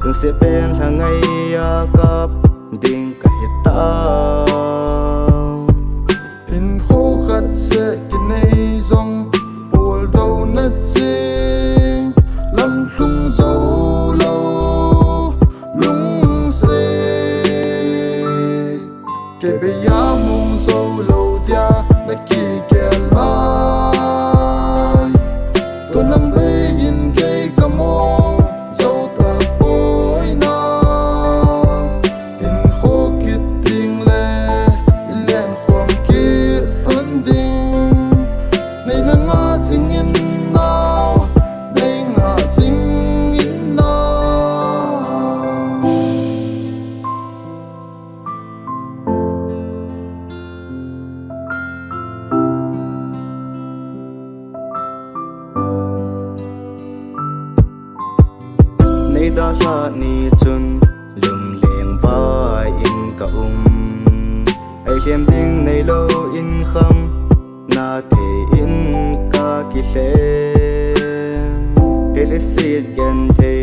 từng sẽ bên là ngày gặp đình cả hiện tao in khô khát sẽ cái này dòng buồn đầu nát xinh lắm lung dấu lâu lung xê cái bây giờ mong dấu lâu dia đã kỳ kẻ lại tôi nằm đây nhìn cây cam mong dấu ta bối na in khô kiệt tình lệ in lên khoang kiệt ân tình này là ngã sinh in nào đây ngã sinh in nào nay đã là ni chun lung lên vai in cả ai xem tiếng này lâu in không na thể in cả kỳ sen cái lệ xịt gần thế